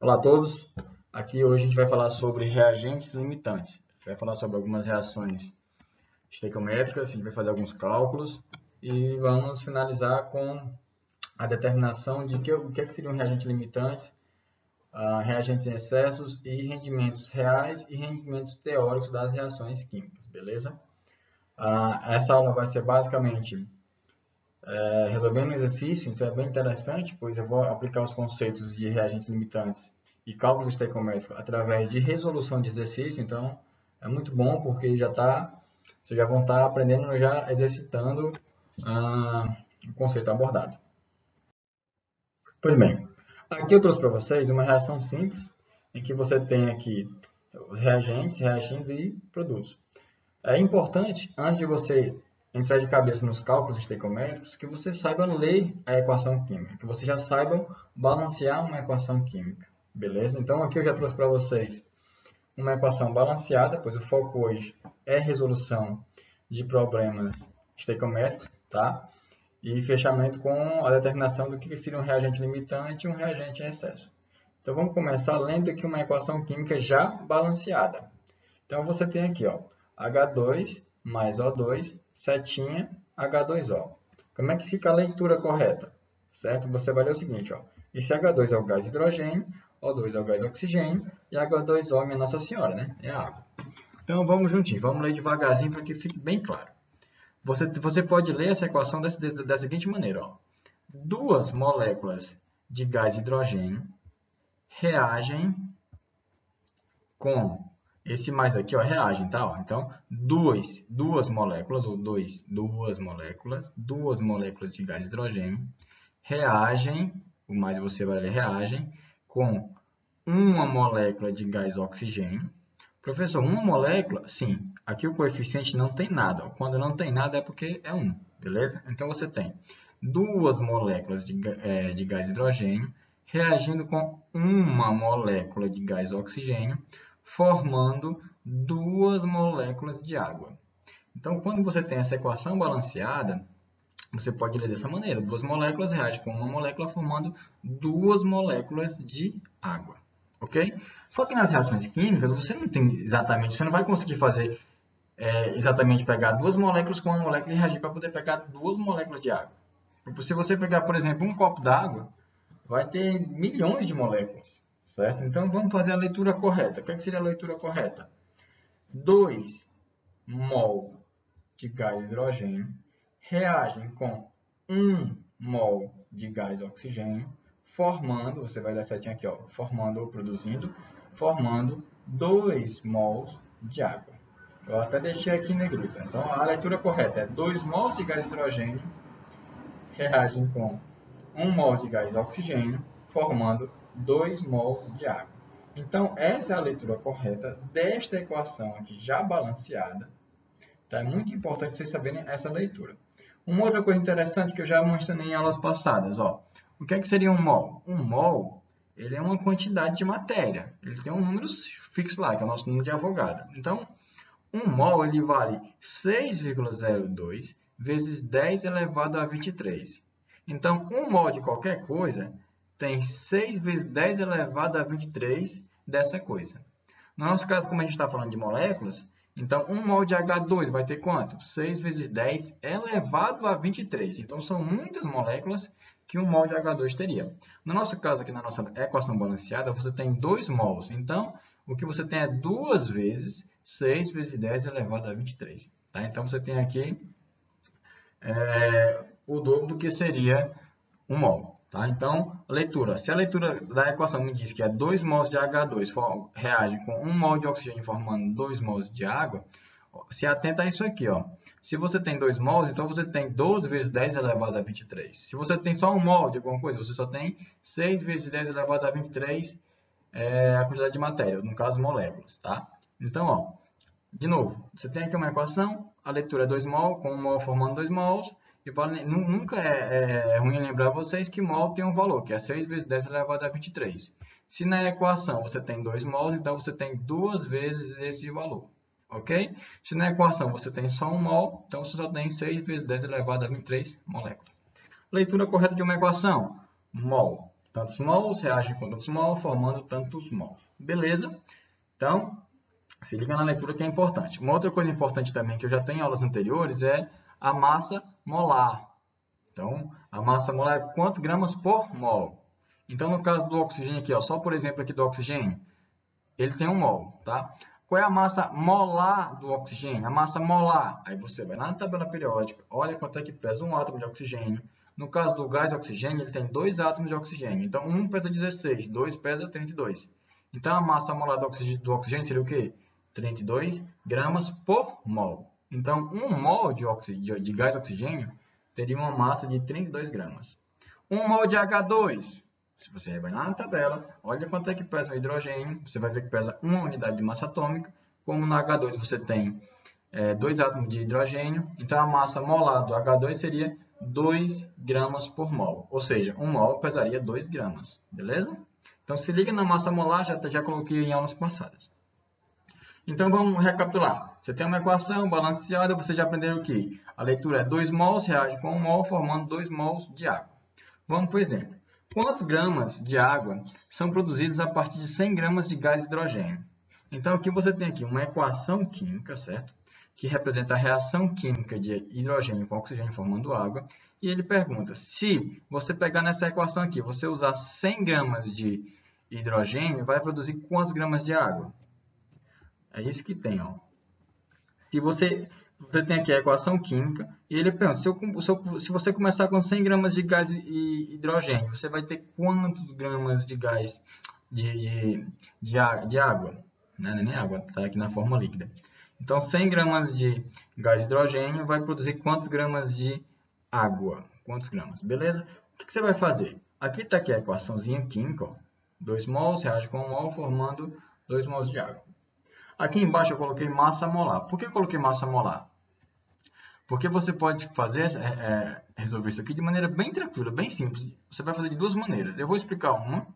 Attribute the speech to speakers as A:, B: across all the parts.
A: Olá a todos, aqui hoje a gente vai falar sobre reagentes limitantes. A gente vai falar sobre algumas reações estequiométricas, a gente vai fazer alguns cálculos e vamos finalizar com a determinação de o que seriam reagentes limitantes, reagentes em excessos e rendimentos reais e rendimentos teóricos das reações químicas, beleza? Essa aula vai ser basicamente resolvendo um exercício, então é bem interessante, pois eu vou aplicar os conceitos de reagentes limitantes e cálculos estequiométricos através de resolução de exercício, então é muito bom porque vocês já vão estar aprendendo, já exercitando o conceito abordado. Pois bem, aqui eu trouxe para vocês uma reação simples, em que você tem aqui os reagentes reagindo e produtos. É importante, antes de você entrar de cabeça nos cálculos estequiométricos, que você saiba ler a equação química, que você já saiba balancear uma equação química, beleza? Então, aqui eu já trouxe para vocês uma equação balanceada, pois o foco hoje é resolução de problemas estequiométricos, tá? E fechamento com a determinação do que seria um reagente limitante e um reagente em excesso. Então, vamos começar lendo aqui uma equação química já balanceada. Então, você tem aqui, ó, H2 mais O2, setinha, H2O. Como é que fica a leitura correta? Certo? Você vai ler o seguinte, ó. Esse H2 é o gás hidrogênio, O2 é o gás oxigênio e H2O, minha Nossa Senhora, né? É a água. Então, vamos juntinho. Vamos ler devagarzinho para que fique bem claro. Você pode ler essa equação da seguinte maneira, ó. Duas moléculas de gás hidrogênio reagem com esse mais aqui, ó, reagem, tá? Ó, então, duas moléculas, ou duas moléculas de gás hidrogênio reagem, o mais você vai ler reagem, com uma molécula de gás oxigênio. Professor, uma molécula? Sim. Aqui o coeficiente não tem nada. Ó. Quando não tem nada é porque é 1, beleza? Então, você tem duas moléculas de gás hidrogênio reagindo com uma molécula de gás oxigênio, formando duas moléculas de água. Então, quando você tem essa equação balanceada, você pode ler dessa maneira. Duas moléculas reagem com uma molécula, formando duas moléculas de água. Ok? Só que nas reações químicas, você não tem exatamente, você não vai conseguir fazer exatamente pegar duas moléculas com uma molécula e reagir para poder pegar duas moléculas de água. Se você pegar, por exemplo, um copo d'água, vai ter milhões de moléculas, certo? Então, vamos fazer a leitura correta. O que seria a leitura correta? 2 mol de gás hidrogênio reagem com 1 mol de gás oxigênio, formando, você vai dar setinha aqui, ó, formando ou produzindo, formando 2 mols de água. Eu até deixei aqui em negrita. Então, a leitura correta é 2 mols de gás hidrogênio reagem com 1 mol de gás oxigênio, formando 2 mols de água. Então, essa é a leitura correta desta equação aqui já balanceada. Tá? É muito importante vocês saberem essa leitura. Uma outra coisa interessante que eu já mencionei em aulas passadas. Ó, o que seria um mol? Um mol ele é uma quantidade de matéria. Ele tem um número fixo lá, que é o nosso número de Avogadro. Então, um mol ele vale 6,02 vezes 10 elevado a 23. Então, um mol de qualquer coisa tem 6 vezes 10 elevado a 23 dessa coisa. No nosso caso, como a gente está falando de moléculas, então 1 mol de H2 vai ter quanto? 6 vezes 10 elevado a 23. Então, são muitas moléculas que 1 mol de H2 teria. No nosso caso, aqui na nossa equação balanceada, você tem 2 mols. Então, o que você tem é 2 vezes 6 vezes 10 elevado a 23. Tá? Então, você tem aqui o dobro do que seria 1 mol. Tá? Então, leitura. Se a leitura da equação me diz que é 2 mols de H2 reage com 1 mol de oxigênio formando 2 mols de água, se atenta a isso aqui. Ó. Se você tem 2 mols, então você tem 12 vezes 10 elevado a 23. Se você tem só 1 mol de alguma coisa, você só tem 6 vezes 10 elevado a 23 a quantidade de matéria, no caso moléculas. Tá? Então, ó, de novo, você tem aqui uma equação, a leitura é 2 mol, com 1 mol formando 2 mols, e nunca é ruim lembrar vocês que mol tem um valor, que é 6 vezes 10 elevado a 23. Se na equação você tem 2 mols, então você tem 2 vezes esse valor. Ok? Se na equação você tem só 1 mol, então você só tem 6 vezes 10 elevado a 23 moléculas. Leitura correta de uma equação. Mol tantos mols, reagem com tantos mols, formando tantos mols. Beleza? Então, se liga na leitura que é importante. Uma outra coisa importante também que eu já tenho em aulas anteriores é a massa molar. Então, a massa molar é quantos gramas por mol? Então, no caso do oxigênio aqui, ó, só por exemplo aqui do oxigênio, ele tem 1 mol, tá? Qual é a massa molar do oxigênio? A massa molar. Aí você vai lá na tabela periódica, olha quanto é que pesa um átomo de oxigênio. No caso do gás oxigênio, ele tem 2 átomos de oxigênio. Então, um pesa 16, 2 pesa 32. Então, a massa molar do oxigênio seria o quê? 32 gramas por mol. Então, 1 mol de gás oxigênio teria uma massa de 32 gramas. 1 mol de H2. Se você vai lá na tabela, olha quanto é que pesa o hidrogênio, você vai ver que pesa 1 unidade de massa atômica. Como no H2 você tem 2 átomos de hidrogênio, então a massa molar do H2 seria 2 gramas por mol. Ou seja, 1 mol pesaria 2 gramas. Beleza? Então se liga na massa molar, já coloquei em aulas passadas. Então vamos recapitular. Você tem uma equação balanceada, você já aprendeu o que? A leitura é 2 mols reage com 1 mol, formando 2 mols de água. Vamos para o exemplo. Quantos gramas de água são produzidos a partir de 100 gramas de gás hidrogênio? Então aqui você tem aqui uma equação química, certo? Que representa a reação química de hidrogênio com oxigênio formando água. E ele pergunta, se você pegar nessa equação aqui, você usar 100 gramas de hidrogênio, vai produzir quantos gramas de água? É isso que tem, ó. E você tem aqui a equação química, e ele pergunta, se você começar com 100 gramas de gás e hidrogênio, você vai ter quantos gramas de gás de água? Não é nem água, está aqui na forma líquida. Então, 100 gramas de gás de hidrogênio vai produzir quantos gramas de água? Quantos gramas? Beleza? O que você vai fazer? Aqui está aqui a equaçãozinha química, ó. 2 mols reage com 1 mol, formando 2 mols de água. Aqui embaixo eu coloquei massa molar. Por que eu coloquei massa molar? Porque você pode fazer, resolver isso aqui de maneira bem tranquila, bem simples. Você vai fazer de duas maneiras. Eu vou explicar uma.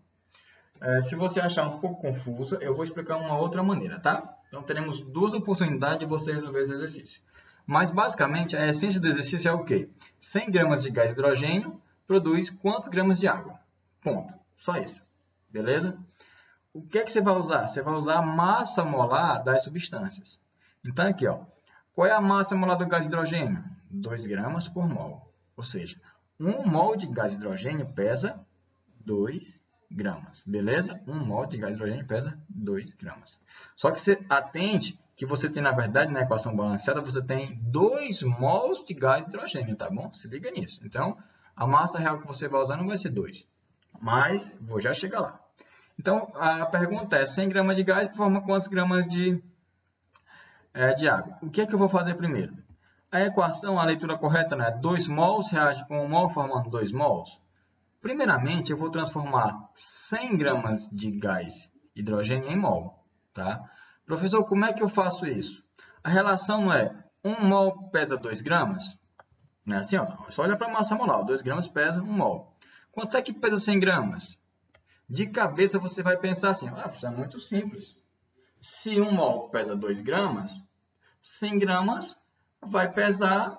A: Se você achar um pouco confuso, eu vou explicar uma outra maneira, tá? Então, teremos duas oportunidades de você resolver esse exercício. Mas, basicamente, a essência do exercício é o quê? 100 gramas de gás de hidrogênio produz quantos gramas de água? Ponto. Só isso. Beleza? O que é que você vai usar? Você vai usar a massa molar das substâncias. Então, aqui, ó. Qual é a massa molar do gás de hidrogênio? 2 gramas por mol. Ou seja, 1 mol de gás de hidrogênio pesa 2 gramas. Beleza? 1 mol de gás de hidrogênio pesa 2 gramas. Só que você atende que você tem, na verdade, na equação balanceada, você tem 2 mols de gás de hidrogênio, tá bom? Se liga nisso. Então, a massa real que você vai usar não vai ser 2. Mas, vou já chegar lá. Então, a pergunta é, 100 gramas de gás forma quantos gramas de água? O que é que eu vou fazer primeiro? A equação, a leitura correta, né? 2 mols reage com 1 mol formando 2 mols. Primeiramente, eu vou transformar 100 gramas de gás hidrogênio em mol. Tá? Professor, como é que eu faço isso? A relação não é 1 mol pesa 2 gramas? Não é assim, ó. Só olha para a massa molar. 2 gramas pesa 1 mol. Quanto é que pesa 100 gramas? De cabeça você vai pensar assim, isso é muito simples. Se 1 mol pesa 2 gramas, 100 gramas vai pesar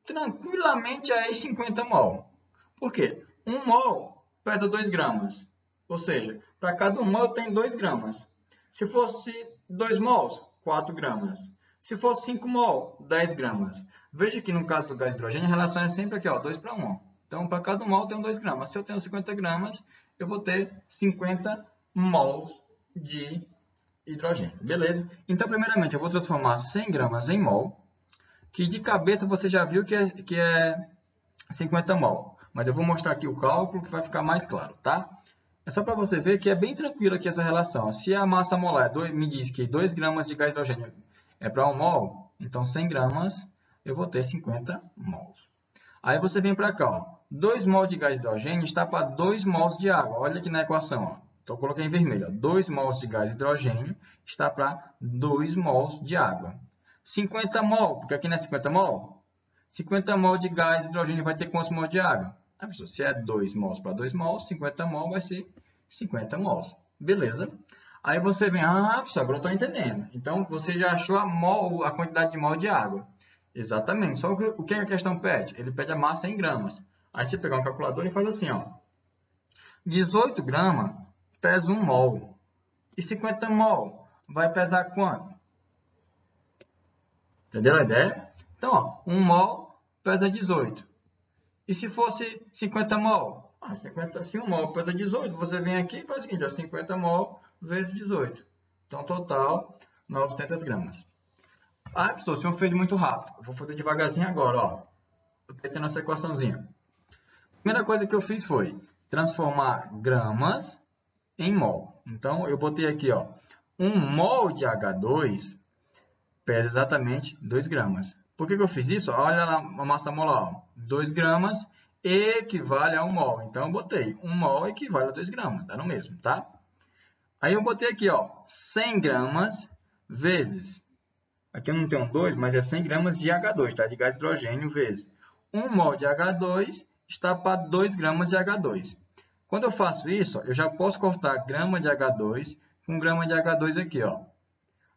A: tranquilamente aí 50 mol. Por quê? 1 mol pesa 2 gramas. Ou seja, para cada 1 mol eu tenho 2 gramas. Se fosse 2 mols, 4 gramas. Se fosse 5 mol, 10 gramas. Veja que no caso do gás de hidrogênio, a relação é sempre aqui, ó, 2 para 1. Então, para cada 1 mol eu tenho 2 gramas. Se eu tenho 50 gramas, eu vou ter 50 mols de hidrogênio. Beleza? Então, primeiramente, eu vou transformar 100 gramas em mol, que de cabeça você já viu que é 50 mol. Mas eu vou mostrar aqui o cálculo que vai ficar mais claro, tá? É só para você ver que é bem tranquilo aqui essa relação. Se a massa molar me diz que 2 gramas de gás de hidrogênio é para 1 mol, então 100 gramas eu vou ter 50 mols. Aí você vem para cá, ó. 2 mols de gás de hidrogênio está para 2 mols de água. Olha aqui na equação, ó. Então, eu coloquei em vermelho. Ó. 2 mols de gás de hidrogênio está para 2 mols de água. 50 mol, porque aqui não é 50 mol? 50 mol de gás de hidrogênio vai ter quantos mols de água? Se é 2 mols para 2 mols, 50 mol vai ser 50 mols. Beleza? Aí você vem, professor, agora eu estou entendendo. Então, você já achou a quantidade de mol de água. Exatamente. Só o que a questão pede? Ele pede a massa em gramas. Aí você pega uma calculadora e faz assim, ó. 18 gramas pesa 1 mol. E 50 mol vai pesar quanto? Entendeu a ideia? Então, ó, 1 mol pesa 18. E se fosse 50 mol? Se 1 mol pesa 18, você vem aqui e faz o seguinte, ó, 50 mol vezes 18. Então, total, 900 gramas. Ah, pessoal, o senhor fez muito rápido. Eu vou fazer devagarzinho agora, ó. Eu peguei nossa equaçãozinha. A primeira coisa que eu fiz foi transformar gramas em mol. Então, eu botei aqui, ó, 1 mol de H2 pesa exatamente 2 gramas. Por que eu fiz isso? Olha lá a massa molar, ó. 2 gramas equivale a 1 mol. Então, eu botei 1 mol equivale a 2 gramas, dá no mesmo, tá? Aí, eu botei aqui, ó, 100 gramas vezes, aqui eu não tenho 2, mas é 100 gramas de H2, tá? De gás hidrogênio vezes 1 mol de H2 está para 2 gramas de H2. Quando eu faço isso, eu já posso cortar grama de H2 com grama de H2 aqui, ó.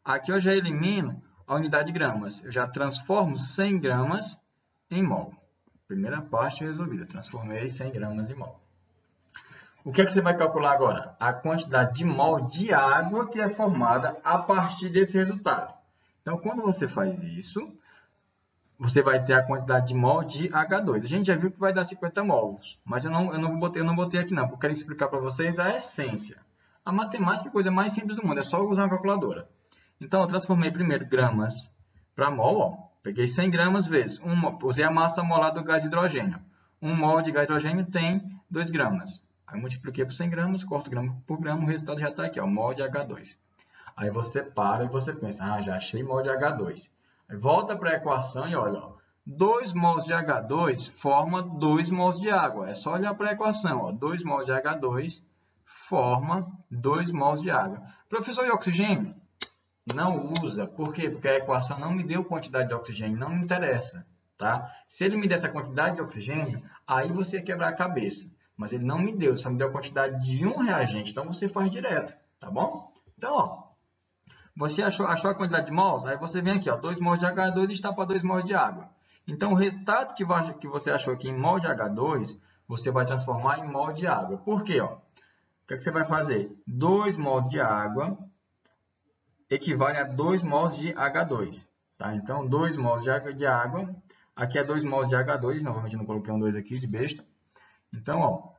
A: Aqui eu já elimino a unidade de gramas. Eu já transformo 100 gramas em mol. Primeira parte resolvida. Transformei 100 gramas em mol. O que é que você vai calcular agora? A quantidade de mol de água que é formada a partir desse resultado. Então, quando você faz isso, você vai ter a quantidade de mol de H2. A gente já viu que vai dar 50 mols, mas eu não botei aqui não, porque eu quero explicar para vocês a essência. A matemática é a coisa mais simples do mundo, é só usar uma calculadora. Então, eu transformei primeiro gramas para mol, ó. Peguei 100 gramas vezes, usei a massa molar do gás hidrogênio. 1 mol de gás hidrogênio tem 2 gramas. Aí eu multipliquei por 100 gramas, corto grama por grama, o resultado já está aqui, ó, mol de H2. Aí você para e você pensa, já achei mol de H2. Aí volta para a equação e olha, ó, 2 mols de H2 forma 2 mols de água. É só olhar para a equação, ó, 2 mols de H2 forma 2 mols de água. Professor, e oxigênio? Não usa. Por quê? Porque a equação não me deu quantidade de oxigênio, não me interessa. Tá? Se ele me desse a quantidade de oxigênio, aí você ia quebrar a cabeça. Mas ele não me deu, só me deu a quantidade de um reagente. Então, você faz direto, tá bom? Então, ó, você achou a quantidade de mols? Aí você vem aqui, ó, 2 mols de H2 está para 2 mols de água. Então, o resultado que você achou aqui em mol de H2, você vai transformar em mol de água. Por quê? Ó? O que você vai fazer? 2 mols de água equivale a 2 mols de H2. Tá? Então, 2 mols de água. Aqui é 2 mols de H2. Novamente, não coloquei um 2 aqui de besta. Então, ó,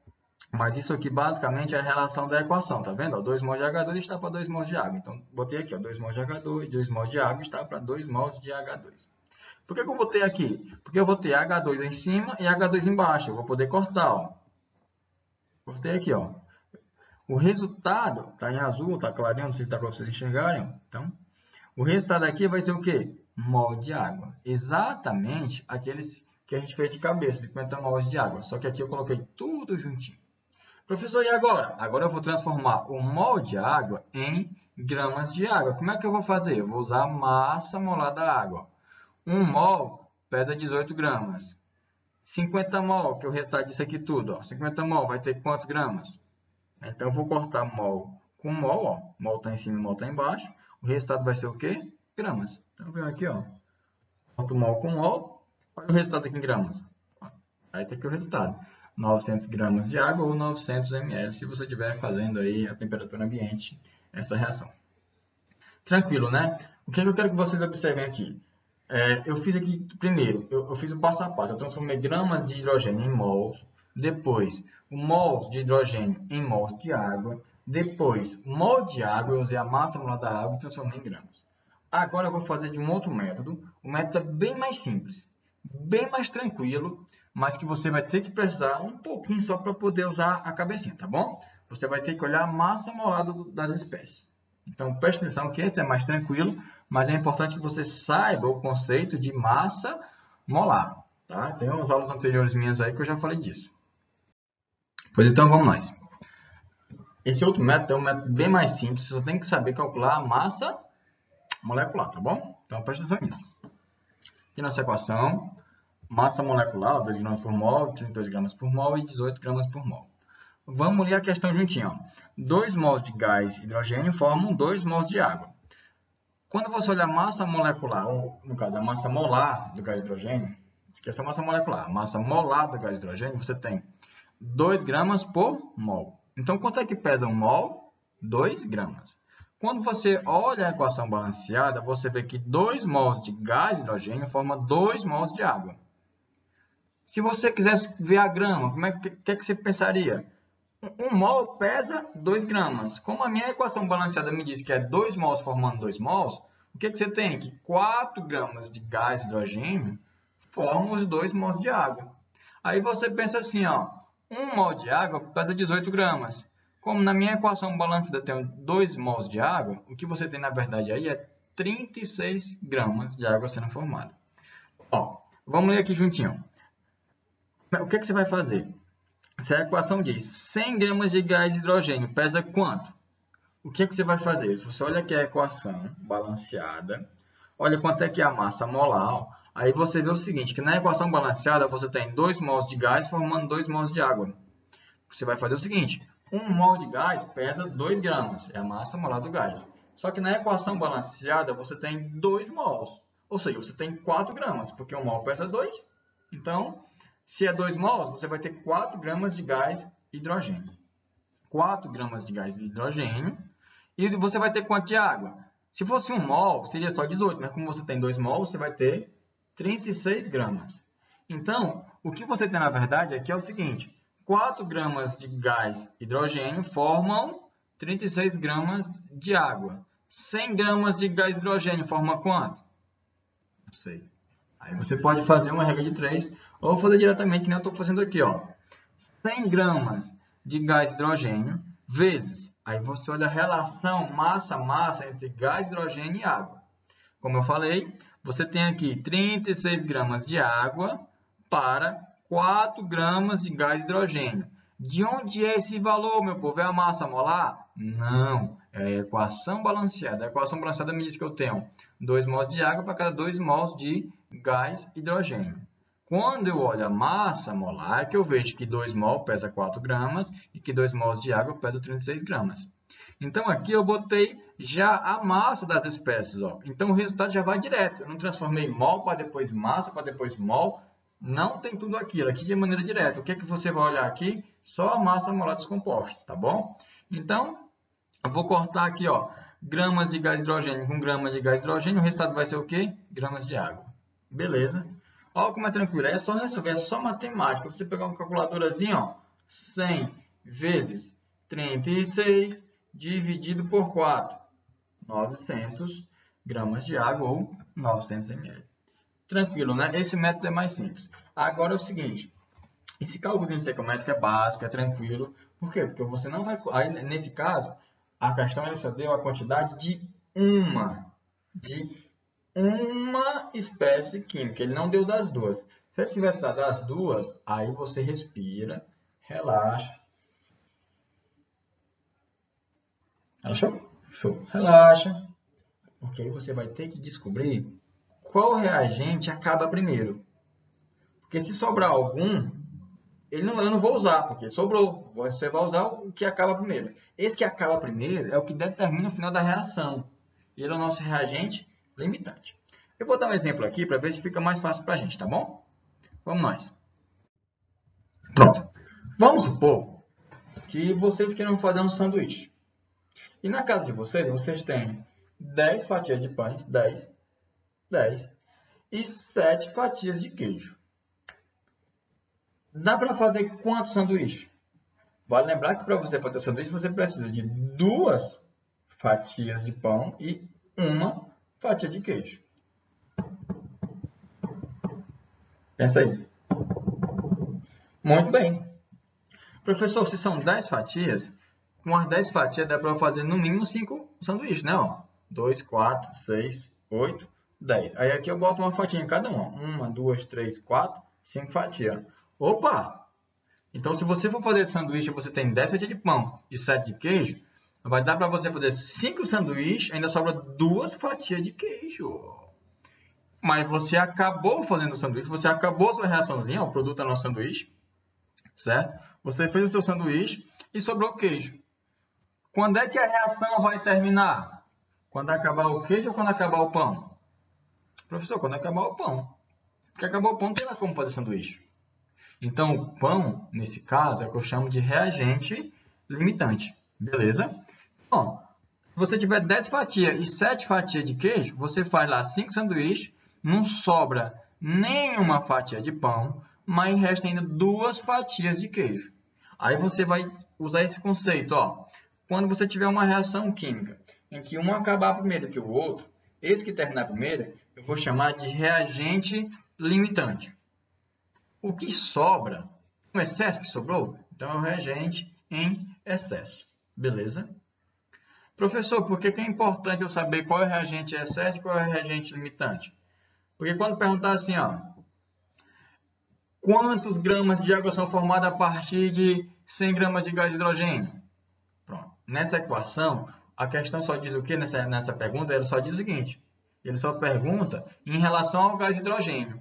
A: mas isso aqui basicamente é a relação da equação, tá vendo? Ó, 2 mols de H2 está para 2 mols de água. Então, botei aqui, ó, 2 mols de H2, 2 mols de água está para 2 mols de H2. Por que eu botei aqui? Porque eu vou ter H2 em cima e H2 embaixo. Eu vou poder cortar, ó. Cortei aqui, ó. O resultado, tá em azul, tá clarinho, não sei se dá para vocês enxergarem. Então, o resultado aqui vai ser o quê? Mol de água. Exatamente aqueles que a gente fez de cabeça, 50 mols de água. Só que aqui eu coloquei tudo juntinho. Professor, e agora? Agora eu vou transformar o mol de água em gramas de água. Como é que eu vou fazer? Eu vou usar a massa molar da água. 1 mol pesa 18 gramas. 50 mol, que é o resultado disso aqui tudo. Ó. 50 mol vai ter quantos gramas? Então, eu vou cortar mol com mol. Ó. Mol está em cima e mol está embaixo. O resultado vai ser o quê? Gramas. Então, vem aqui, ó. Corto mol com mol. Olha o resultado aqui em gramas. Aí tem aqui o resultado. 900 gramas de água ou 900 ml, se você estiver fazendo aí a temperatura ambiente, essa reação. Tranquilo, né? O que eu quero que vocês observem aqui? Eu fiz aqui, primeiro, eu fiz o passo a passo. Eu transformei gramas de hidrogênio em mols. Depois, o mols de hidrogênio em mols de água. Depois, mol de água, eu usei a massa molar da água e transformei em gramas. Agora eu vou fazer de um outro método. O método é bem mais simples, bem mais tranquilo, mas que você vai ter que precisar um pouquinho só para poder usar a cabecinha, tá bom? Você vai ter que olhar a massa molar das espécies. Então, preste atenção que esse é mais tranquilo, mas é importante que você saiba o conceito de massa molar, tá? Tem umas aulas anteriores minhas aí que eu já falei disso. Pois então, vamos nós. Esse outro método é um método bem mais simples, você tem que saber calcular a massa molecular, tá bom? Então, preste atenção nisso. Aqui nessa equação, massa molecular, 2 gramas por mol, 32 gramas por mol e 18 gramas por mol. Vamos ler a questão juntinho. 2 mols de gás hidrogênio formam 2 mols de água. Quando você olhar a massa molecular, ou no caso a massa molar do gás hidrogênio, esqueça a massa molecular, a massa molar do gás hidrogênio, você tem 2 gramas por mol. Então, quanto é que pesa 1 mol? 2 gramas. Quando você olha a equação balanceada, você vê que 2 mols de gás hidrogênio formam 2 mols de água. Se você quisesse ver a grama, como é que você pensaria? 1 mol pesa 2 gramas. Como a minha equação balanceada me diz que é 2 mols formando 2 mols, o que você tem? Que 4 gramas de gás hidrogênio formam os 2 mols de água. Aí você pensa assim, ó, 1 mol de água pesa 18 gramas. Como na minha equação balanceada tem 2 mols de água, o que você tem na verdade aí é 36 gramas de água sendo formada. Ó, vamos ler aqui juntinho. O que você vai fazer? Se a equação diz 100 gramas de gás de hidrogênio pesa quanto? O que você vai fazer? Se você olha aqui a equação balanceada, olha quanto é que é a massa molar, aí você vê o seguinte, que na equação balanceada você tem 2 mols de gás formando 2 mols de água. Você vai fazer o seguinte, 1 mol de gás pesa 2 gramas, é a massa molar do gás. Só que na equação balanceada você tem 2 mols, ou seja, você tem 4 gramas, porque 1 mol pesa 2. Então, se é 2 mols, você vai ter 4 gramas de gás hidrogênio. 4 gramas de gás de hidrogênio. E você vai ter quanto de água? Se fosse 1 mol, seria só 18, mas como você tem 2 mols, você vai ter 36 gramas. Então, o que você tem na verdade aqui é o seguinte, 4 gramas de gás hidrogênio formam 36 gramas de água. 100 gramas de gás hidrogênio forma quanto? Não sei. Aí você pode fazer uma regra de 3 ou fazer diretamente, que nem eu estou fazendo aqui. Ó. 100 gramas de gás hidrogênio vezes, aí você olha a relação massa-massa entre gás, hidrogênio e água. Como eu falei, você tem aqui 36 gramas de água para 4 gramas de gás hidrogênio. De onde é esse valor, meu povo? É a massa molar? Não, é a equação balanceada. A equação balanceada me diz que eu tenho 2 mols de água para cada 2 mols de gás hidrogênio. Quando eu olho a massa molar, é que eu vejo que 2 mol pesa 4 gramas e que 2 mols de água pesa 36 gramas. Então, aqui eu botei já a massa das espécies. Ó. Então, o resultado já vai direto. Eu não transformei mol para depois massa, para depois mol. Não tem tudo aquilo. Aqui de maneira direta. O que, é que você vai olhar aqui? Só a massa molar dos compostos, tá bom? Então, eu vou cortar aqui, ó, gramas de gás hidrogênio com gramas de gás hidrogênio. O resultado vai ser o quê? Gramas de água. Beleza? Olha como é tranquilo. É só resolver, é só matemática. Você pegar uma calculadorazinha, ó, 100 vezes 36 dividido por 4. 900 gramas de água ou 900 ml. Tranquilo, né? Esse método é mais simples. Agora é o seguinte. Esse cálculo de estequiométrica é básico, é tranquilo. Por quê? Porque você não vai... Aí, nesse caso, a questão ele só deu a quantidade de uma espécie química. Ele não deu das duas. Se ele tivesse dado as duas, aí você respira, relaxa. Achou? Show. Relaxa. Porque aí você vai ter que descobrir qual reagente acaba primeiro. Porque se sobrar algum, eu não vou usar, porque sobrou. Você vai usar o que acaba primeiro. Esse que acaba primeiro é o que determina o final da reação. Ele é o nosso reagente limitante. Eu vou dar um exemplo aqui para ver se fica mais fácil para a gente, tá bom? Vamos nós. Pronto. Vamos supor que vocês queiram fazer um sanduíche. E na casa de vocês, vocês têm 10 fatias de pães, 10, e 7 fatias de queijo. Dá para fazer quantos sanduíches? Vale lembrar que para você fazer o sanduíche, você precisa de 2 fatias de pão e 1 fatia de queijo. Pensa aí. Muito bem. Professor, se são 10 fatias, com as 10 fatias dá para fazer no mínimo 5 sanduíches, né? Ó, 2, 4, 6, 8, 10. Aí aqui eu boto uma fatia em cada um. 1, 2, 3, 4, 5 fatias. Opa! Então, se você for fazer sanduíche e você tem 10 fatias de pão e 7 de queijo, vai dar para você fazer 5 sanduíches, ainda sobra 2 fatias de queijo. Mas você acabou fazendo o sanduíche, você acabou a sua reaçãozinha, o produto é nosso sanduíche, certo? Você fez o seu sanduíche e sobrou queijo. Quando é que a reação vai terminar? Quando acabar o queijo ou quando acabar o pão? Professor, quando acabar o pão. Porque acabou o pão, não tem mais como fazer sanduíche. Então, o pão, nesse caso, é o que eu chamo de reagente limitante. Beleza? Bom, se você tiver 10 fatias e 7 fatias de queijo, você faz lá 5 sanduíches, não sobra nenhuma fatia de pão, mas resta ainda 2 fatias de queijo. Aí você vai usar esse conceito, ó. Quando você tiver uma reação química em que um acabar primeiro que o outro, esse que terminar primeiro, eu vou chamar de reagente limitante. O que sobra, o excesso que sobrou, então é o reagente em excesso. Beleza? Professor, por que é importante eu saber qual é o reagente em excesso e qual é o reagente limitante? Porque quando perguntar assim, ó, quantos gramas de água são formados a partir de 100 gramas de gás de hidrogênio? Pronto. Nessa equação, a questão só diz o que nessa pergunta? Ele só diz o seguinte, ele só pergunta em relação ao gás de hidrogênio.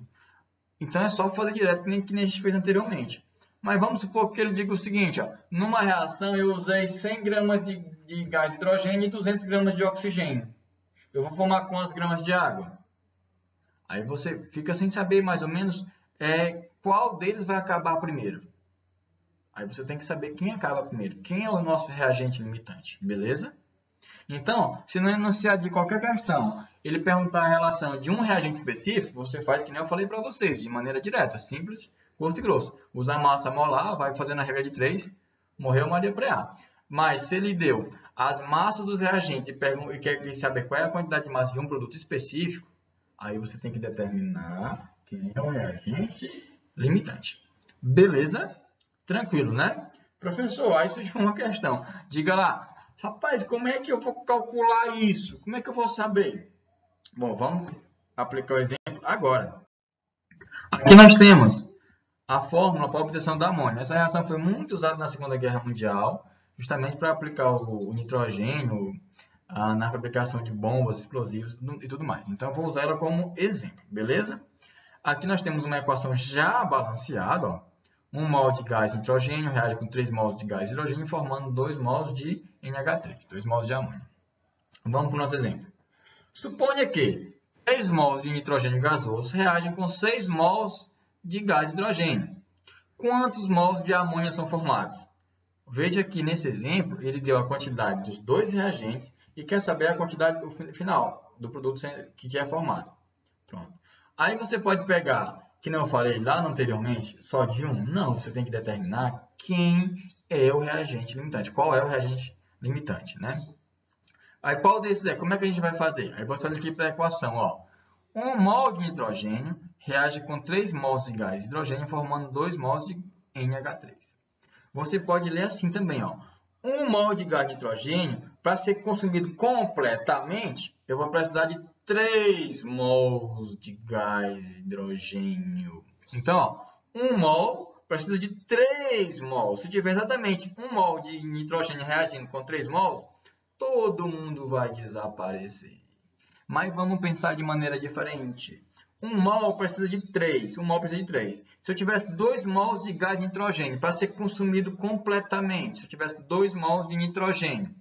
A: Então, é só fazer direto, que nem a gente fez anteriormente. Mas vamos supor que ele diga o seguinte, ó, numa reação eu usei 100 gramas de gás de hidrogênio e 200 gramas de oxigênio. Eu vou formar quantas gramas de água? Aí você fica sem saber mais ou menos qual deles vai acabar primeiro. Aí você tem que saber quem acaba primeiro, quem é o nosso reagente limitante, beleza? Então, se no enunciado de qualquer questão ele perguntar a relação de um reagente específico, você faz que nem eu falei para vocês, de maneira direta, simples, curto e grosso. Usa a massa molar, vai fazendo a regra de 3, morreu Maria Preá. Mas se ele deu as massas dos reagentes e quer saber qual é a quantidade de massa de um produto específico, aí você tem que determinar quem é o reagente limitante. Beleza? Tranquilo, né? Professor, aí surge uma questão. Diga lá, rapaz, como é que eu vou calcular isso? Como é que eu vou saber? Bom, vamos aplicar o exemplo agora. Aqui nós temos a fórmula para a obtenção da amônia. Essa reação foi muito usada na Segunda Guerra Mundial, justamente para aplicar o nitrogênio na fabricação de bombas, explosivos e tudo mais. Então, eu vou usar ela como exemplo, beleza? Aqui nós temos uma equação já balanceada, ó. 1 mol de gás nitrogênio reage com 3 mols de gás hidrogênio, formando 2 mols de NH3, 2 mols de amônia. Vamos para o nosso exemplo. Suponha que 3 mols de nitrogênio gasoso reagem com 6 mols de gás hidrogênio. Quantos mols de amônia são formados? Veja que nesse exemplo ele deu a quantidade dos dois reagentes e quer saber a quantidade final do produto que é formado. Pronto. Aí você pode pegar, que não eu falei lá anteriormente, só de um. Não, você tem que determinar quem é o reagente limitante. Qual é o reagente limitante, né? Aí qual desses é? Como é que a gente vai fazer? Aí você olha aqui para a equação, ó. 1 mol de nitrogênio reage com 3 mols de gás de hidrogênio, formando 2 mols de NH3. Você pode ler assim também, ó. 1 mol de gás de nitrogênio, para ser consumido completamente, eu vou precisar de 3 mols de gás de hidrogênio. Então, ó, 1 mol precisa de 3 mols. Se tiver exatamente 1 mol de nitrogênio reagindo com 3 mols, todo mundo vai desaparecer. Mas vamos pensar de maneira diferente. 1 mol precisa de 3. 1 mol precisa de 3. Se eu tivesse 2 mols de gás de nitrogênio para ser consumido completamente, se eu tivesse 2 mols de nitrogênio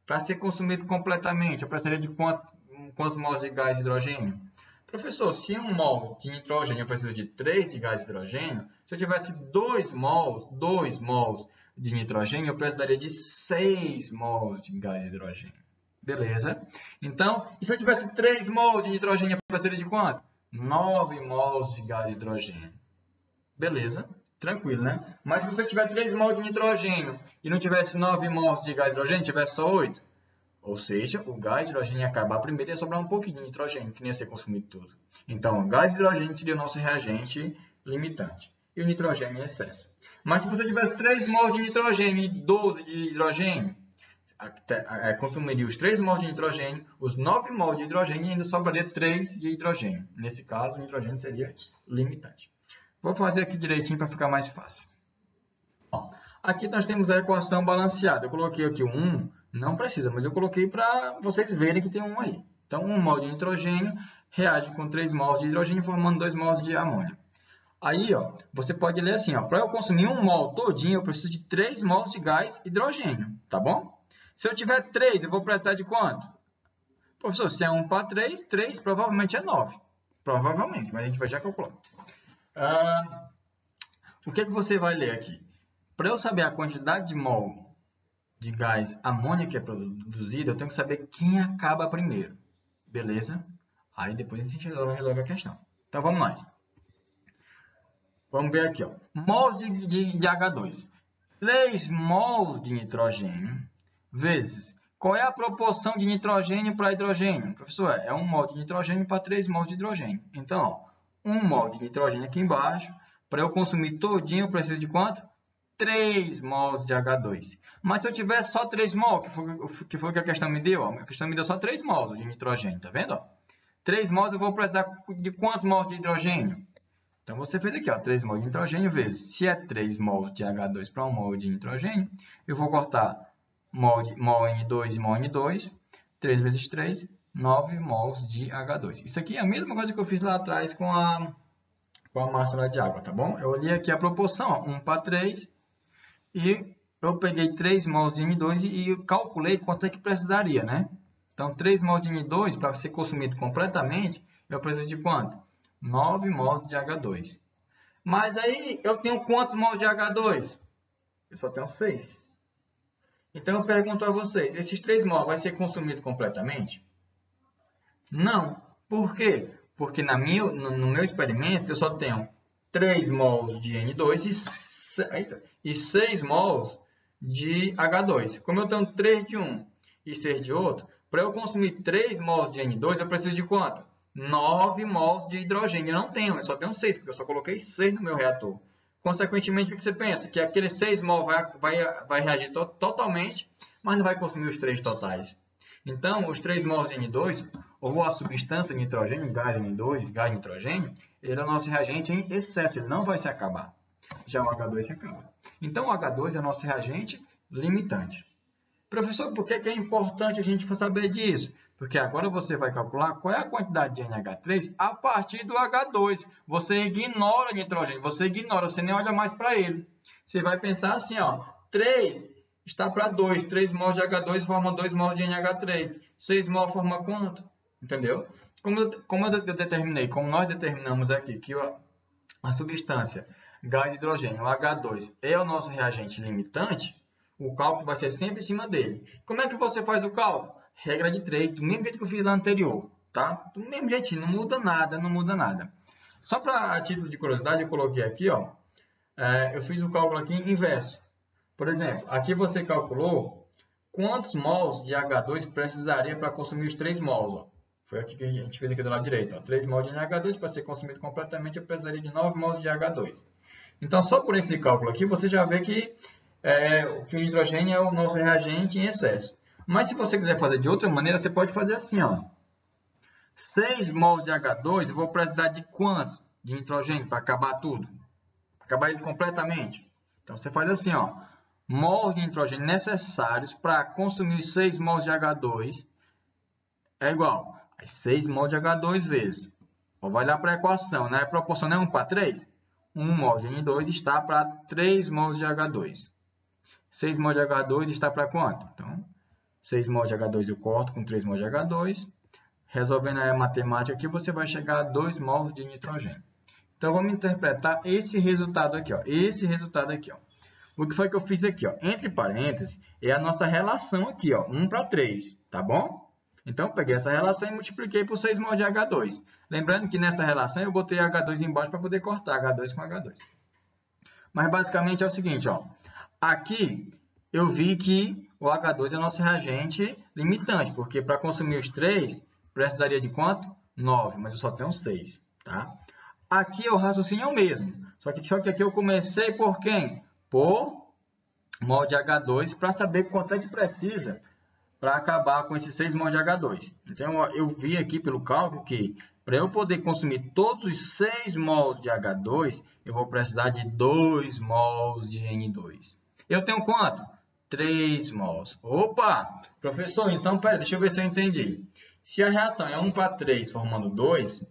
A: para ser consumido completamente, eu precisaria de quantos mols de gás de hidrogênio? Professor, se 1 mol de nitrogênio eu preciso de 3 de gás de hidrogênio, se eu tivesse 2 mols de nitrogênio, eu precisaria de 6 mols de gás de hidrogênio. Beleza? Então, e se eu tivesse 3 mols de nitrogênio, eu precisaria de quanto? 9 mols de gás de hidrogênio. Beleza? Tranquilo, né? Mas se você tiver 3 mols de nitrogênio e não tivesse 9 mols de gás de hidrogênio, tivesse só 8, ou seja, o gás de hidrogênio ia acabar primeiro e ia sobrar um pouquinho de nitrogênio, que nem ia ser consumido tudo. Então, o gás de hidrogênio seria o nosso reagente limitante. E o nitrogênio em excesso. Mas se você tivesse 3 mols de nitrogênio e 12 de hidrogênio, consumiria os 3 mols de nitrogênio, os 9 mols de hidrogênio e ainda sobraria 3 de hidrogênio. Nesse caso, o nitrogênio seria limitante. Vou fazer aqui direitinho para ficar mais fácil. Bom, aqui nós temos a equação balanceada. Eu coloquei aqui o 1, não precisa, mas eu coloquei para vocês verem que tem um aí. Então, 1 mol de nitrogênio reage com 3 mols de hidrogênio, formando 2 mols de amônia. Aí, ó, você pode ler assim, para eu consumir 1 mol todinho, eu preciso de 3 mols de gás hidrogênio, tá bom? Se eu tiver 3, eu vou precisar de quanto? Professor, se é 1 para 3, 3 provavelmente é 9. Provavelmente, mas a gente vai já calcular. O que você vai ler aqui? Para eu saber a quantidade de mol de gás amônia que é produzido, eu tenho que saber quem acaba primeiro. Beleza? Aí depois a gente resolve a questão. Então vamos lá. Vamos ver aqui, ó. Mols de H2. 3 mols de nitrogênio vezes. Qual é a proporção de nitrogênio para hidrogênio? Professor, é 1 mol de nitrogênio para 3 mols de hidrogênio. Então, ó, 1 mol de nitrogênio aqui embaixo. Para eu consumir todinho, eu preciso de quanto? 3 mols de H2. Mas se eu tiver só 3 mols, que foi o que a questão me deu, ó, a questão me deu só 3 mols de nitrogênio, tá vendo? Ó? 3 mols eu vou precisar de quantos mols de hidrogênio? Então, você fez aqui, ó, 3 mols de nitrogênio vezes, se é 3 mols de H2 para 1 mol de nitrogênio, eu vou cortar mol N2 e mol N2, 3 vezes 3, 9 mols de H2. Isso aqui é a mesma coisa que eu fiz lá atrás com a massa de água, tá bom? Eu olhei aqui a proporção, ó, 1 para 3, e eu peguei 3 mols de N2 e calculei quanto é que precisaria, né? Então, 3 mols de N2, para ser consumido completamente, eu preciso de quanto? 9 mols de H2. Mas aí, eu tenho quantos mols de H2? Eu só tenho 6. Então, eu pergunto a vocês, esses 3 mols vai ser consumido completamente? Não. Por quê? Porque no meu experimento, eu só tenho 3 mols de N2 e 6 mols de H2. Como eu tenho 3 de um e 6 de outro, para eu consumir 3 mols de N2, eu preciso de quanto? 9 mols de hidrogênio. Eu não tenho, eu só tenho 6, porque eu só coloquei 6 no meu reator. Consequentemente, o que você pensa? Que aqueles 6 mols vai reagir totalmente, mas não vai consumir os 3 totais. Então, os 3 mols de N2, ou a substância nitrogênio, gás N2, gás nitrogênio, ele é o nosso reagente em excesso, ele não vai se acabar. Já o H2 se acaba. Então, o H2 é o nosso reagente limitante. Professor, por que é importante a gente saber disso? Porque agora você vai calcular qual é a quantidade de NH3 a partir do H2. Você ignora o nitrogênio, você ignora, você nem olha mais para ele. Você vai pensar assim, ó, 3 está para 2, 3 mols de H2 formam 2 mols de NH3. 6 mols forma quanto? Entendeu? Como nós determinamos aqui que a substância gás hidrogênio, o H2, é o nosso reagente limitante, o cálculo vai ser sempre em cima dele. Como é que você faz o cálculo? Regra de 3, do mesmo jeito que eu fiz lá anterior, tá? Do mesmo jeitinho, não muda nada, não muda nada. Só para título de curiosidade, eu coloquei aqui, ó, eu fiz o cálculo aqui inverso. Por exemplo, aqui você calculou quantos mols de H2 precisaria para consumir os 3 mols, ó. Foi aqui que a gente fez aqui do lado direito, ó. 3 mols de NH2 para ser consumido completamente, eu precisaria de 9 mols de H2. Então, só por esse cálculo aqui, você já vê que o nitrogênio é o nosso reagente em excesso. Mas se você quiser fazer de outra maneira, você pode fazer assim, ó. 6 mols de H2, eu vou precisar de quanto de nitrogênio para acabar tudo? Acabar ele completamente? Então, você faz assim, ó. Mols de nitrogênio necessários para consumir 6 mols de H2 é igual a 6 mols de H2 vezes. Vai lá para a equação, né? A proporção não é 1 para 3? 1 mol de N2 está para 3 mols de H2. 6 mols de H2 está para quanto? Então, 6 mols de H2 eu corto com 3 mols de H2. Resolvendo a matemática aqui, você vai chegar a 2 mols de nitrogênio. Então, vamos interpretar esse resultado aqui, ó. Esse resultado aqui, ó. O que foi que eu fiz aqui, ó? Entre parênteses, é a nossa relação aqui, ó. 1 para 3, tá bom? Então, eu peguei essa relação e multipliquei por 6 mols de H2. Lembrando que nessa relação eu botei H2 embaixo para poder cortar H2 com H2. Mas, basicamente, é o seguinte, ó. Aqui, eu vi que o H2 é o nosso reagente limitante, porque para consumir os 3, precisaria de quanto? 9, mas eu só tenho 6, tá? Aqui o raciocínio é o mesmo, só que aqui eu comecei por quem? Por mol de H2, para saber quanto é que precisa para acabar com esses 6 mols de H2. Então, eu vi aqui pelo cálculo que para eu poder consumir todos os 6 mols de H2, eu vou precisar de 2 mols de N2. Eu tenho quanto? 3 mols. Opa! Professor, então, pera, deixa eu ver se eu entendi. Se a reação é 1 para 3 formando 2,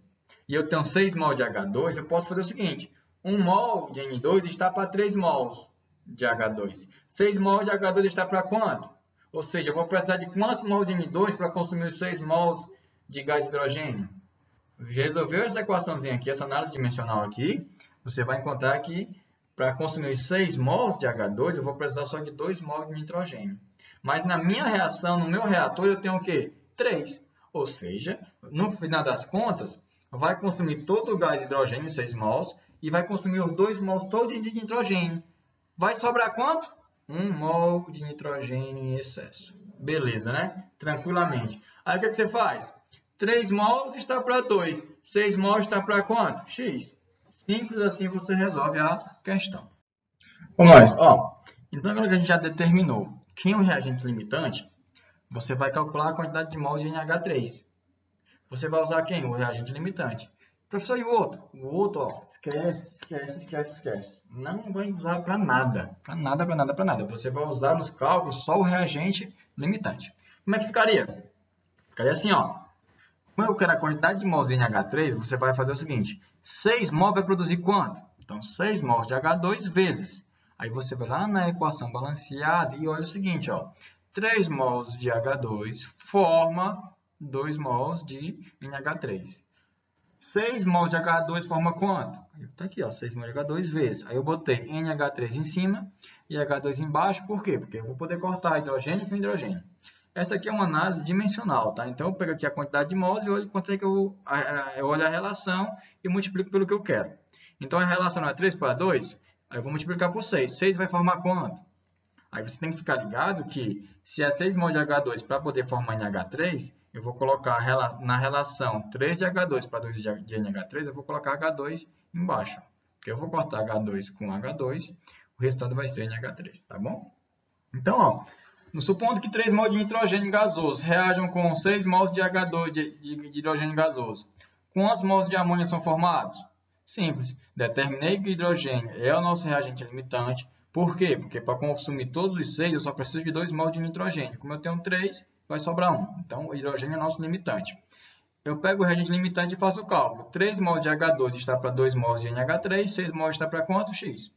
A: e eu tenho 6 mols de H2, eu posso fazer o seguinte. 1 mol de N2 está para 3 mols de H2. 6 mols de H2 está para quanto? Ou seja, eu vou precisar de quantos mols de N2 para consumir os 6 mols de gás hidrogênio? Resolveu essa equaçãozinha aqui, essa análise dimensional aqui, você vai encontrar que para consumir 6 mols de H2, eu vou precisar só de 2 mols de nitrogênio. Mas na minha reação, no meu reator, eu tenho o quê? 3. Ou seja, no final das contas, vai consumir todo o gás de hidrogênio, 6 mols, e vai consumir os 2 mols todos de nitrogênio. Vai sobrar quanto? 1 mol de nitrogênio em excesso. Beleza, né? Tranquilamente. Aí o que você faz? 3 mols está para 2. 6 mols está para quanto? X. Simples assim você resolve a questão. Vamos lá. Ó, então agora que a gente já determinou quem é o reagente limitante, você vai calcular a quantidade de mols de NH3. Você vai usar quem? O reagente limitante. Professor, e o outro? O outro, ó, esquece. Não vai usar para nada. Para nada. Você vai usar nos cálculos só o reagente limitante. Como é que ficaria? Ficaria assim, ó. Como eu quero a quantidade de mols de NH3, você vai fazer o seguinte. 6 mols vai produzir quanto? Então, 6 mols de H2 vezes. Aí você vai lá na equação balanceada e olha o seguinte, ó. 3 mols de H2 forma 2 mols de NH3. 6 mols de H2 forma quanto? Está aqui, ó, 6 mols de H2 vezes. Aí eu botei NH3 em cima e H2 embaixo. Por quê? Porque eu vou poder cortar hidrogênio com hidrogênio. Essa aqui é uma análise dimensional, tá? Então eu pego aqui a quantidade de mols e olho quanto é que eu olho a relação e multiplico pelo que eu quero. Então a relação é 3 para 2, aí eu vou multiplicar por 6. 6 vai formar quanto? Aí você tem que ficar ligado que se é 6 mols de H2 para poder formar NH3, eu vou colocar na relação 3 de H2 para 2 de NH3, eu vou colocar H2 embaixo. Porque eu vou cortar H2 com H2, o resultado vai ser NH3, tá bom? Então, ó, supondo que 3 mols de nitrogênio gasoso reajam com 6 mols de H2 de hidrogênio gasoso, quantos mols de amônia são formados? Simples. Determinei que o hidrogênio é o nosso reagente limitante. Por quê? Porque para consumir todos os 6, eu só preciso de 2 mols de nitrogênio. Como eu tenho 3, vai sobrar 1. Então, o hidrogênio é o nosso limitante. Eu pego o reagente limitante e faço o cálculo. 3 mols de H2 está para 2 mols de NH3, 6 mols está para quanto? X.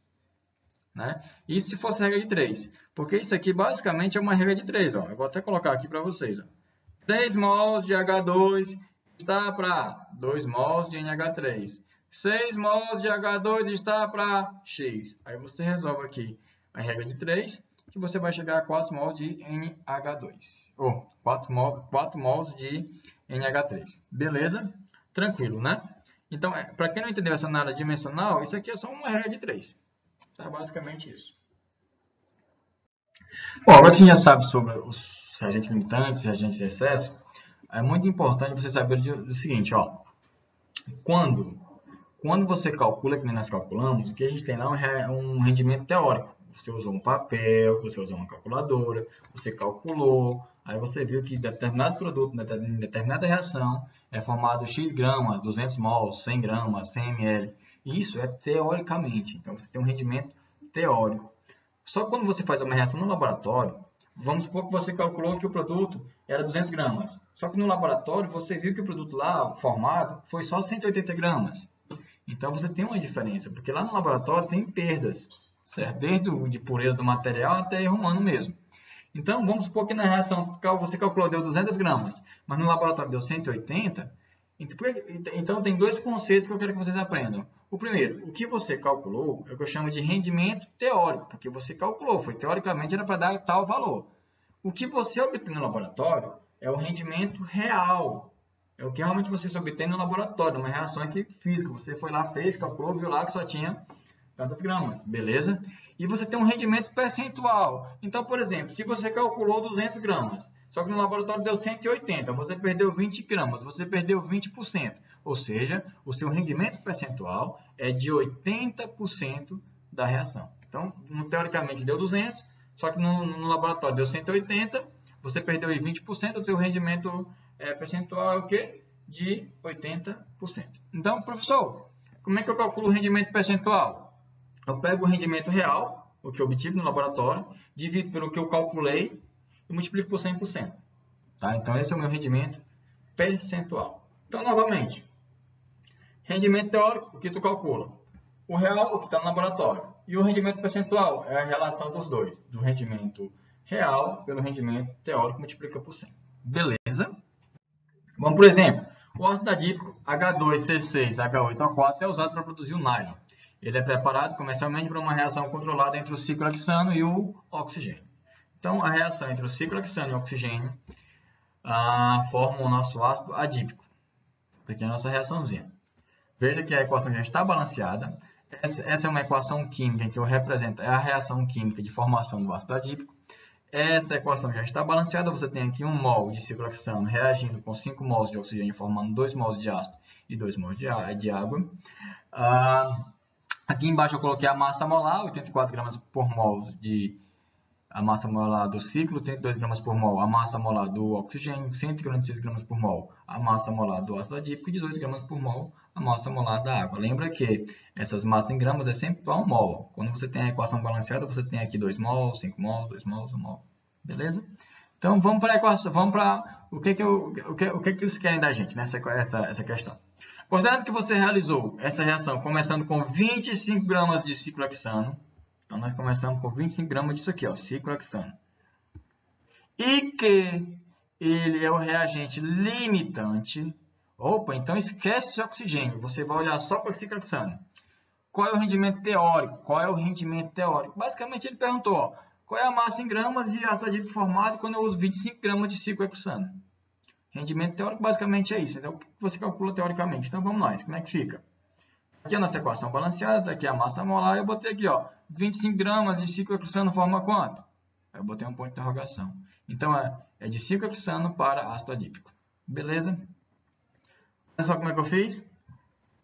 A: Né? Isso se fosse regra de 3. Porque isso aqui basicamente é uma regra de 3. Ó. Eu vou até colocar aqui para vocês. Ó. 3 mols de H2 está para 2 mols de NH3. 6 mols de H2 está para X. Aí você resolve aqui a regra de 3, que você vai chegar a 4 mols de NH2. Ou 4 mols de NH3. Beleza? Tranquilo, né? Então, para quem não entendeu essa análise dimensional, isso aqui é só uma regra de 3. Tá? Basicamente isso. Bom, agora que a gente já sabe sobre os reagentes limitantes, reagentes de excesso, é muito importante você saber do seguinte, ó. Quando você calcula, que nem nós calculamos, o que a gente tem lá é um rendimento teórico. Você usou um papel, você usou uma calculadora, você calculou, aí você viu que determinado produto, em determinada reação, é formado X gramas, 200 mols, 100 gramas, 100 ml. Isso é teoricamente. Então, você tem um rendimento teórico. Só que quando você faz uma reação no laboratório, vamos supor que você calculou que o produto era 200 gramas. Só que no laboratório, você viu que o produto lá formado foi só 180 gramas. Então, você tem uma diferença, porque lá no laboratório tem perdas, certo? Desde de pureza do material até erro humano mesmo. Então, vamos supor que na reação você calculou deu 200 gramas, mas no laboratório deu 180. Então, tem dois conceitos que eu quero que vocês aprendam. O primeiro, o que você calculou é o que eu chamo de rendimento teórico, porque você calculou, teoricamente era para dar tal valor. O que você obtém no laboratório é o rendimento real. É o que realmente você obtém no laboratório, uma reação aqui física. Você foi lá, fez, calculou, viu lá que só tinha tantas gramas, beleza? E você tem um rendimento percentual. Então, por exemplo, se você calculou 200 gramas, só que no laboratório deu 180, você perdeu 20 gramas, você perdeu 20%. Ou seja, o seu rendimento percentual é de 80% da reação. Então, teoricamente deu 200, só que no laboratório deu 180, você perdeu 20%, o seu rendimento percentual é o quê? De 80%. Então, professor, como é que eu calculo o rendimento percentual? Eu pego o rendimento real, o que eu obtive no laboratório, divido pelo que eu calculei e multiplico por 100%. Tá? Então, esse é o meu rendimento percentual. Então, novamente, rendimento teórico, o que tu calcula. O real, o que está no laboratório. E o rendimento percentual é a relação dos dois, do rendimento real pelo rendimento teórico, multiplica por 100. Beleza? Vamos, por exemplo, o ácido adípico H2C6H8O4 é usado para produzir o nylon. Ele é preparado comercialmente para uma reação controlada entre o ciclohexano e o oxigênio. Então, a reação entre o ciclohexano e o oxigênio forma o nosso ácido adípico. Aqui é a nossa reaçãozinha. Veja que a equação já está balanceada. Essa é uma equação química que eu represento, é a reação química de formação do ácido adípico. Essa equação já está balanceada. Você tem aqui 1 mol de ciclohexano reagindo com 5 mols de oxigênio, formando 2 mols de ácido e 2 mols de água. Aqui embaixo eu coloquei a massa molar, 84 gramas por mol de a massa molar do ciclo, 32 gramas por mol a massa molar do oxigênio, 146 gramas por mol a massa molar do ácido adípico e 18 gramas por mol a massa molar da água. Lembra que essas massas em gramas é sempre para 1 mol. Quando você tem a equação balanceada, você tem aqui 2 mols, 5 mols, 2 mols, 1 mol. Beleza? Então vamos para a equação, vamos para o que eles querem da gente nessa questão. Considerando que você realizou essa reação começando com 25 gramas de ciclohexano, então nós começamos com 25 gramas disso aqui, ó, ciclohexano, e que ele é o reagente limitante. Opa, então esquece esse oxigênio, você vai olhar só para o ciclohexano. Qual é o rendimento teórico? Qual é o rendimento teórico? Basicamente ele perguntou, ó, qual é a massa em gramas de ácido adípico formado quando eu uso 25 gramas de ciclohexano? Rendimento teórico basicamente é isso. Então, o que você calcula teoricamente? Então, vamos lá. Como é que fica? Aqui a nossa equação balanceada, está aqui a massa molar. Eu botei aqui, ó, 25 gramas de ciclohexano forma quanto? Eu botei um ponto de interrogação. Então, é de ciclohexano para ácido adípico. Beleza? Olha só como é que eu fiz.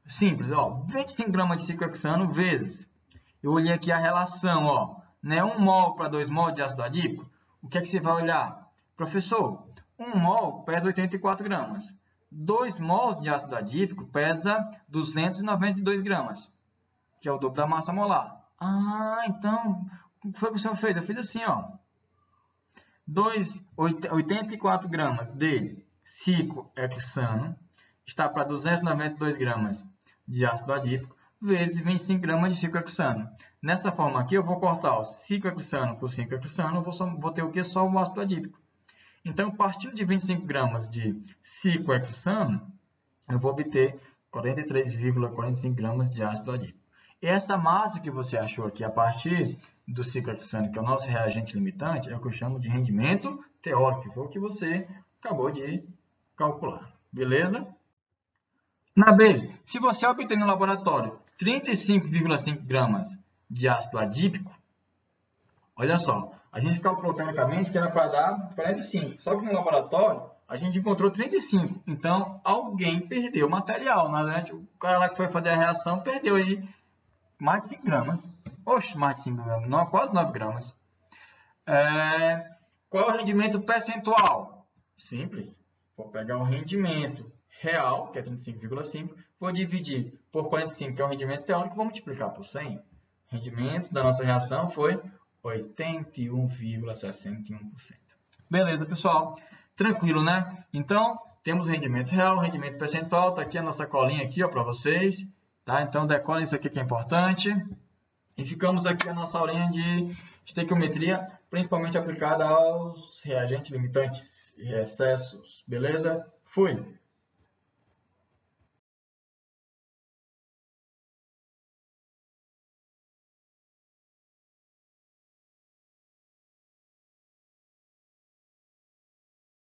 A: Simples, ó. 25 gramas de ciclohexano vezes. Eu olhei aqui a relação, ó. Né? 1 mol para 2 mol de ácido adípico. O que é que você vai olhar? Professor, 1 mol pesa 84 gramas. 2 mols de ácido adípico pesa 292 gramas, que é o dobro da massa molar. Então, o que foi que o senhor fez? Eu fiz assim, ó. 84 gramas de ciclohexano está para 292 gramas de ácido adípico, vezes 25 gramas de ciclohexano. Nessa forma aqui, eu vou cortar o ciclohexano por ciclohexano, eu vou ter o que? Só o ácido adípico. Então, partindo de 25 gramas de ciclohexano, eu vou obter 43,45 gramas de ácido adípico. E essa massa que você achou aqui a partir do ciclohexano, que é o nosso reagente limitante, é o que eu chamo de rendimento teórico, que foi o que você acabou de calcular. Beleza? Na B, se você obter no laboratório 35,5 gramas de ácido adípico, olha só, a gente calculou teoricamente que era para dar 45, só que no laboratório a gente encontrou 35. Então, alguém perdeu material. Na verdade, o cara lá que foi fazer a reação perdeu aí mais de 5 gramas. Oxe, mais de 5 gramas, não, quase 9 gramas. Qual é o rendimento percentual? Simples. Vou pegar o rendimento real, que é 35,5, vou dividir por 45, que é o rendimento teórico, vou multiplicar por 100. O rendimento da nossa reação foi 81,61%. Beleza, pessoal? Tranquilo, né? Então, temos o rendimento real, o rendimento percentual. Está aqui a nossa colinha aqui, para vocês. Tá? Então, decorem isso aqui que é importante. E ficamos aqui a nossa aulinha de estequiometria, principalmente aplicada aos reagentes limitantes e excessos. Beleza? Fui!